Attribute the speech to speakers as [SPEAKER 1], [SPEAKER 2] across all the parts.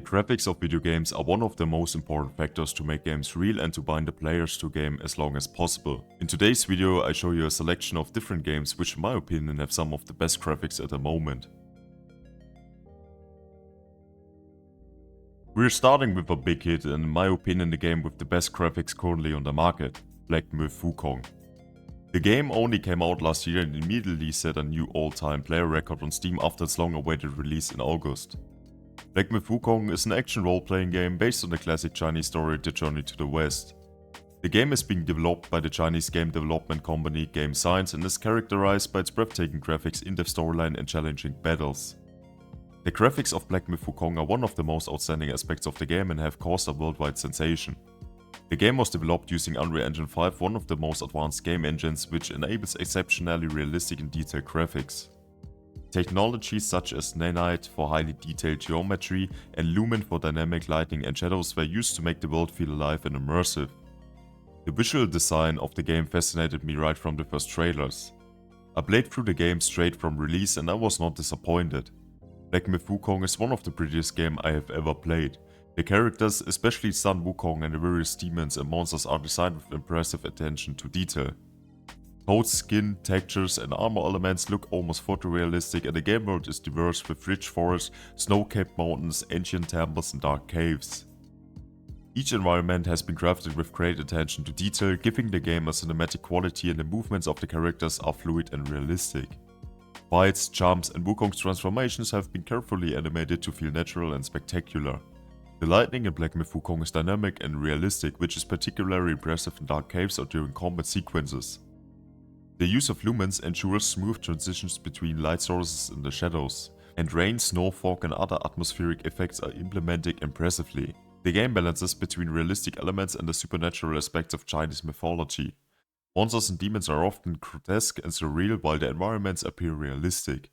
[SPEAKER 1] graphics of video games are one of the most important factors to make games real and to bind the players to game as long as possible. In today's video I show you a selection of different games which in my opinion have some of the best graphics at the moment. We're starting with a big hit and in my opinion the game with the best graphics currently on the market, Black Myth: Wukong. The game only came out last year and immediately set a new all-time player record on Steam after its long-awaited release in August. Black Myth: Wukong is an action role-playing game based on the classic Chinese story The Journey to the West. The game is being developed by the Chinese game development company Game Science and is characterized by its breathtaking graphics, in-depth storyline and challenging battles. The graphics of Black Myth: Wukong are one of the most outstanding aspects of the game and have caused a worldwide sensation. The game was developed using Unreal Engine 5, one of the most advanced game engines which enables exceptionally realistic and detailed graphics. Technologies such as nanite for highly detailed geometry and lumen for dynamic lighting and shadows were used to make the world feel alive and immersive. The visual design of the game fascinated me right from the first trailers. I played through the game straight from release and I was not disappointed. Black Myth: Wukong is one of the prettiest games I have ever played. The characters, especially Sun Wukong and the various demons and monsters, are designed with impressive attention to detail. Coats, skin, textures and armor elements look almost photorealistic and the game world is diverse with rich forests, snow-capped mountains, ancient temples and dark caves. Each environment has been crafted with great attention to detail, giving the game a cinematic quality and the movements of the characters are fluid and realistic. Fights, jumps and Wukong's transformations have been carefully animated to feel natural and spectacular. The lighting in Black Myth: Wukong is dynamic and realistic, which is particularly impressive in dark caves or during combat sequences. The use of lumens ensures smooth transitions between light sources and the shadows, and rain, snow, fog and other atmospheric effects are implemented impressively. The game balances between realistic elements and the supernatural aspects of Chinese mythology. Monsters and demons are often grotesque and surreal while the environments appear realistic.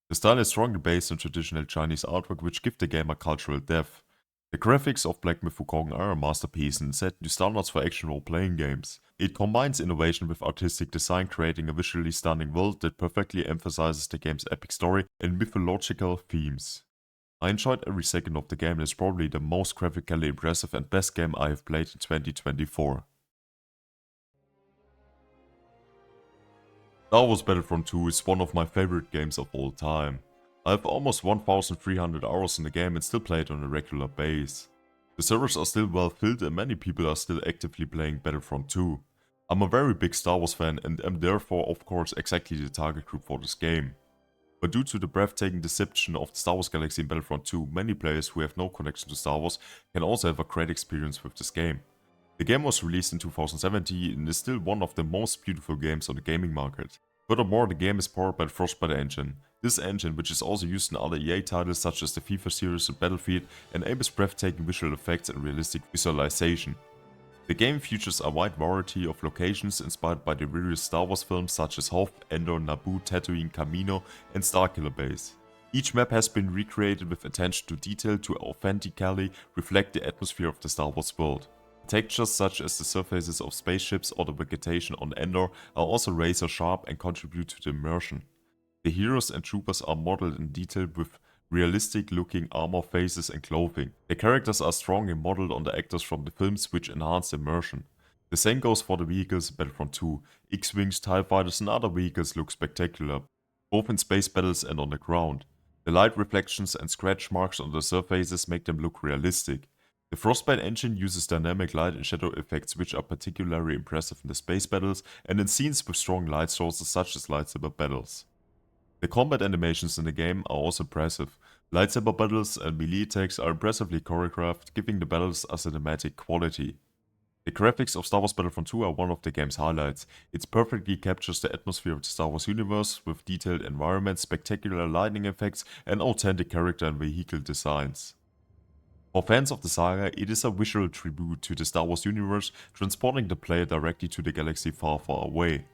[SPEAKER 1] The style is strongly based on traditional Chinese artwork which give the game a cultural depth. The graphics of Black Myth: Wukong are a masterpiece and set new standards for action role-playing games. It combines innovation with artistic design, creating a visually stunning world that perfectly emphasizes the game's epic story and mythological themes. I enjoyed every second of the game and is probably the most graphically impressive and best game I have played in 2024. Star Wars Battlefront 2 is one of my favorite games of all time. I have almost 1300 hours in the game and still play it on a regular basis. The servers are still well filled and many people are still actively playing Battlefront 2. I'm a very big Star Wars fan and am therefore of course exactly the target group for this game. But due to the breathtaking deception of the Star Wars galaxy in Battlefront 2, many players who have no connection to Star Wars can also have a great experience with this game. The game was released in 2017 and is still one of the most beautiful games on the gaming market. Furthermore, the game is powered by the Frostbite engine. This engine, which is also used in other EA titles such as the FIFA series and Battlefield, enables breathtaking visual effects and realistic visualization. The game features a wide variety of locations inspired by the various Star Wars films such as Hoth, Endor, Naboo, Tatooine, Kamino and Starkiller Base. Each map has been recreated with attention to detail to authentically reflect the atmosphere of the Star Wars world. Textures such as the surfaces of spaceships or the vegetation on Endor are also razor sharp and contribute to the immersion. The heroes and troopers are modeled in detail with realistic looking armor, faces and clothing. The characters are strongly modeled on the actors from the films which enhance immersion. The same goes for the vehicles in Battlefront 2. X-Wings, TIE Fighters and other vehicles look spectacular, both in space battles and on the ground. The light reflections and scratch marks on the surfaces make them look realistic. The Frostbite engine uses dynamic light and shadow effects which are particularly impressive in the space battles and in scenes with strong light sources such as lightsaber battles. The combat animations in the game are also impressive. Lightsaber battles and melee attacks are impressively choreographed, giving the battles a cinematic quality. The graphics of Star Wars Battlefront 2 are one of the game's highlights. It perfectly captures the atmosphere of the Star Wars universe with detailed environments, spectacular lighting effects and authentic character and vehicle designs. For fans of the saga, it is a visual tribute to the Star Wars universe, transporting the player directly to the galaxy far, far away.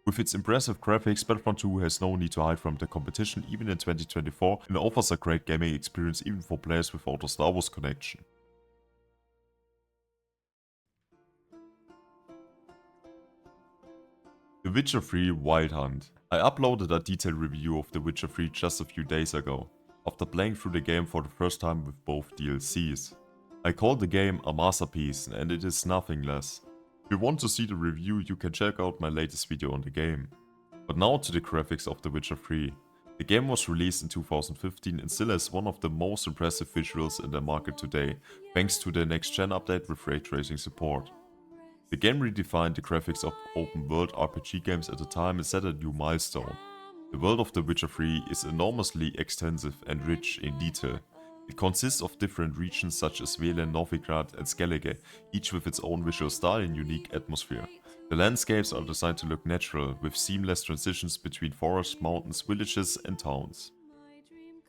[SPEAKER 1] With its impressive graphics, Battlefront 2 has no need to hide from the competition even in 2024 and offers a great gaming experience even for players without a Star Wars connection. The Witcher 3 Wild Hunt. I uploaded a detailed review of The Witcher 3 just a few days ago. after playing through the game for the first time with both DLCs. I call the game a masterpiece, and it is nothing less. If you want to see the review, you can check out my latest video on the game. But now to the graphics of The Witcher 3. The game was released in 2015 and still has one of the most impressive visuals in the market today, thanks to the next gen update with ray tracing support. The game redefined the graphics of open world RPG games at the time and set a new milestone. The world of The Witcher 3 is enormously extensive and rich in detail. It consists of different regions such as Velen, Novigrad and Skellige, each with its own visual style and unique atmosphere. The landscapes are designed to look natural, with seamless transitions between forests, mountains, villages and towns.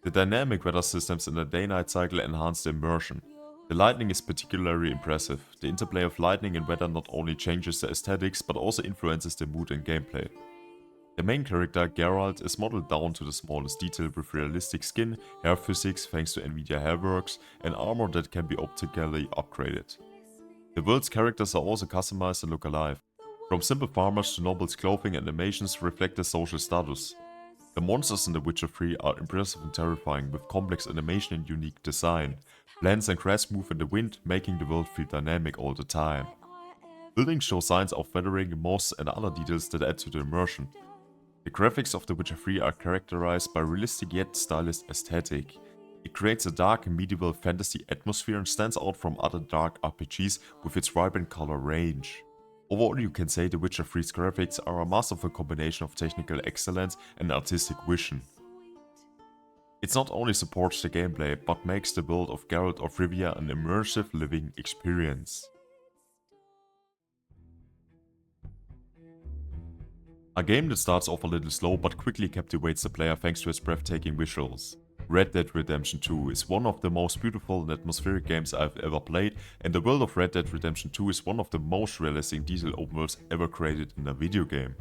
[SPEAKER 1] The dynamic weather systems in the day-night cycle enhance the immersion. The lighting is particularly impressive. The interplay of lighting and weather not only changes the aesthetics but also influences the mood and gameplay. The main character, Geralt, is modeled down to the smallest detail with realistic skin, hair physics thanks to Nvidia Hairworks, and armor that can be optically upgraded. The world's characters are also customized and look alive. From simple farmers to nobles' clothing and animations reflect their social status. The monsters in The Witcher 3 are impressive and terrifying with complex animation and unique design. Plants and grass move in the wind, making the world feel dynamic all the time. Buildings show signs of weathering, moss and other details that add to the immersion. The graphics of The Witcher 3 are characterized by realistic yet stylish aesthetic. It creates a dark medieval fantasy atmosphere and stands out from other dark RPGs with its vibrant color range. Overall, you can say The Witcher 3's graphics are a masterful combination of technical excellence and artistic vision. It not only supports the gameplay, but makes the world of Geralt of Rivia an immersive living experience. A game that starts off a little slow but quickly captivates the player thanks to its breathtaking visuals. Red Dead Redemption 2 is one of the most beautiful and atmospheric games I've ever played, and the world of Red Dead Redemption 2 is one of the most realistic detailed open worlds ever created in a video game.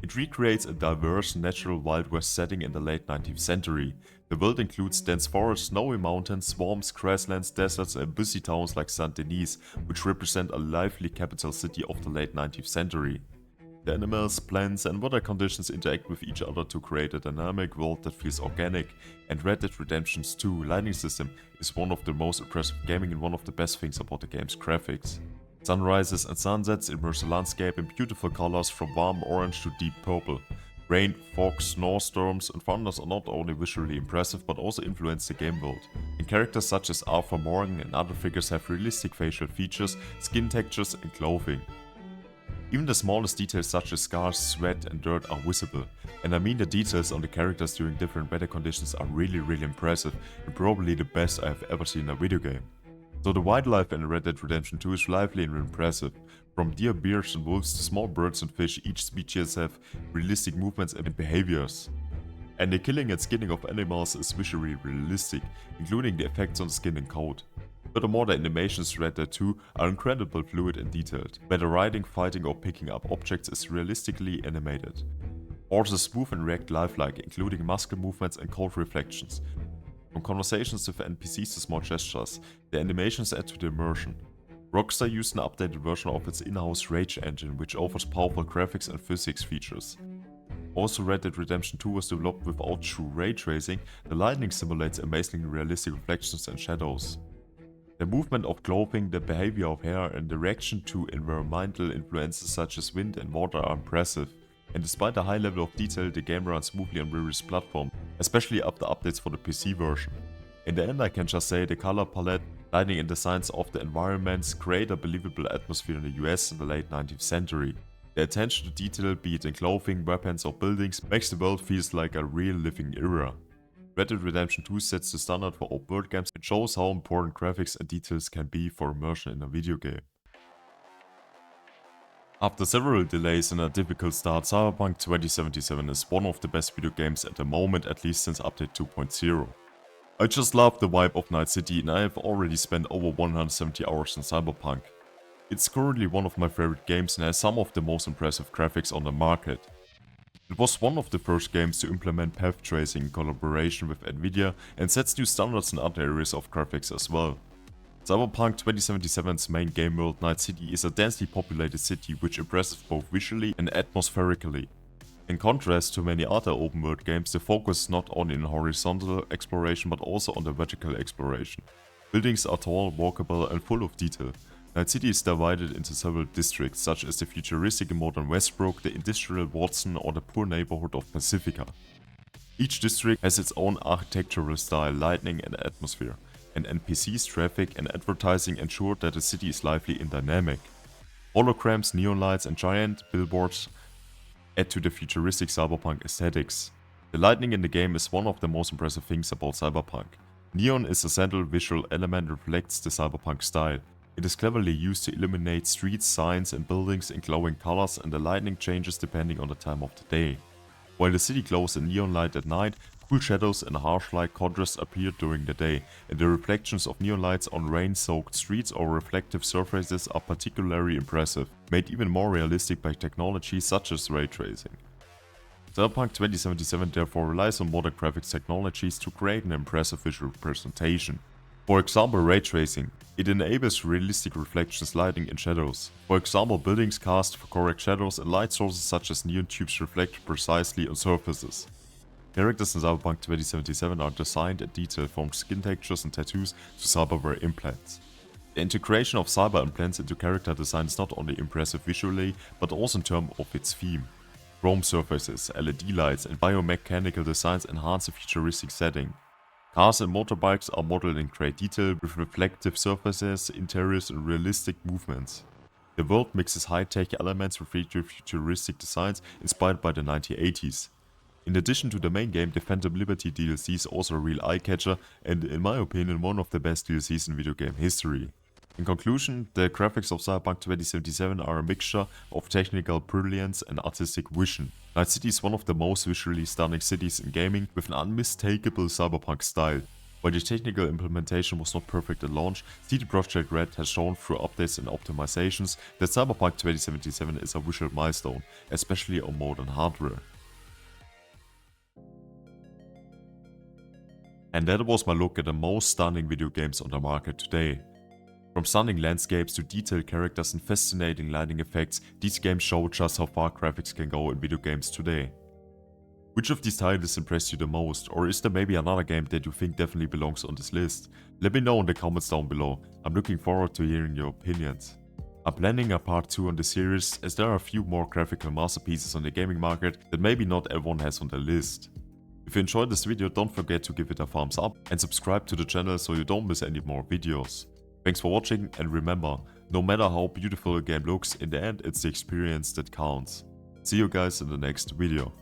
[SPEAKER 1] It recreates a diverse, natural Wild West setting in the late 19th century. The world includes dense forests, snowy mountains, swamps, grasslands, deserts and busy towns like Saint-Denis, which represent a lively capital city of the late 19th century. The animals, plants and weather conditions interact with each other to create a dynamic world that feels organic, and Red Dead Redemption 2 lighting system is one of the most impressive gaming and one of the best things about the game's graphics. Sunrises and sunsets immerse the landscape in beautiful colors from warm orange to deep purple. Rain, fog, snowstorms and thunders are not only visually impressive but also influence the game world. And characters such as Arthur Morgan and other figures have realistic facial features, skin textures and clothing. Even the smallest details such as scars, sweat and dirt are visible, and I mean the details on the characters during different weather conditions are really impressive and probably the best I have ever seen in a video game. So the wildlife in Red Dead Redemption 2 is lively and impressive. From deer, bears and wolves to small birds and fish, each species have realistic movements and behaviors. And the killing and skinning of animals is visually realistic, including the effects on skin and coat. Furthermore, the animations in Red Dead 2 are incredibly fluid and detailed, whether riding, fighting or picking up objects is realistically animated. Horses move and react lifelike, including muscle movements and cold reflections. From conversations with NPCs to small gestures, the animations add to the immersion. Rockstar used an updated version of its in-house Rage engine, which offers powerful graphics and physics features. Also, Red Dead Redemption 2 was developed without true ray tracing. The lighting simulates amazingly realistic reflections and shadows. The movement of clothing, the behavior of hair and the reaction to environmental influences such as wind and water are impressive. And despite the high level of detail, the game runs smoothly on various platforms, especially after updates for the PC version. In the end, I can just say the color palette, lighting and designs of the environments create a believable atmosphere in the US in the late 19th century. The attention to detail, be it in clothing, weapons or buildings, makes the world feel like a real living era. Red Dead Redemption 2 sets the standard for open world games and shows how important graphics and details can be for immersion in a video game. After several delays and a difficult start, Cyberpunk 2077 is one of the best video games at the moment, at least since update 2.0. I just love the vibe of Night City and I have already spent over 170 hours in Cyberpunk. It's currently one of my favorite games and has some of the most impressive graphics on the market. It was one of the first games to implement path tracing in collaboration with Nvidia and sets new standards in other areas of graphics as well. Cyberpunk 2077's main game world, Night City, is a densely populated city which impresses both visually and atmospherically. In contrast to many other open world games, the focus is not only on horizontal exploration but also on the vertical exploration. Buildings are tall, walkable and full of detail. Night City is divided into several districts, such as the futuristic and modern Westbrook, the industrial Watson or the poor neighborhood of Pacifica. Each district has its own architectural style, lighting and atmosphere, and NPCs, traffic and advertising ensure that the city is lively and dynamic. Holograms, neon lights and giant billboards add to the futuristic cyberpunk aesthetics. The lighting in the game is one of the most impressive things about cyberpunk. Neon is a central visual element that reflects the cyberpunk style. It is cleverly used to illuminate streets, signs and buildings in glowing colors, and the lighting changes depending on the time of the day. While the city glows in neon light at night, cool shadows and harsh light contrasts appear during the day, and the reflections of neon lights on rain-soaked streets or reflective surfaces are particularly impressive, made even more realistic by technology such as ray tracing. Cyberpunk 2077 therefore relies on modern graphics technologies to create an impressive visual presentation. For example, ray tracing. It enables realistic reflections, lighting and shadows. For example, buildings cast correct shadows and light sources such as neon tubes reflect precisely on surfaces. Characters in Cyberpunk 2077 are designed in detail, from skin textures and tattoos to cyberware implants. The integration of cyber implants into character design is not only impressive visually, but also in terms of its theme. Chrome surfaces, LED lights and biomechanical designs enhance the futuristic setting. Cars and motorbikes are modeled in great detail with reflective surfaces, interiors and realistic movements. The world mixes high-tech elements with futuristic designs inspired by the 1980s. In addition to the main game, the Phantom Liberty DLC is also a real eye-catcher and, in my opinion, one of the best DLCs in video game history. In conclusion, the graphics of Cyberpunk 2077 are a mixture of technical brilliance and artistic vision. Night City is one of the most visually stunning cities in gaming, with an unmistakable cyberpunk style. While the technical implementation was not perfect at launch, CD Projekt Red has shown through updates and optimizations that Cyberpunk 2077 is a visual milestone, especially on modern hardware. And that was my look at the most stunning video games on the market today. From stunning landscapes to detailed characters and fascinating lighting effects, these games show just how far graphics can go in video games today. Which of these titles impressed you the most, or is there maybe another game that you think definitely belongs on this list? Let me know in the comments down below. I'm looking forward to hearing your opinions. I'm planning a part 2 on the series, as there are a few more graphical masterpieces on the gaming market that maybe not everyone has on their list. If you enjoyed this video, don't forget to give it a thumbs up and subscribe to the channel so you don't miss any more videos. Thanks for watching, and remember, no matter how beautiful a game looks, in the end it's the experience that counts. See you guys in the next video.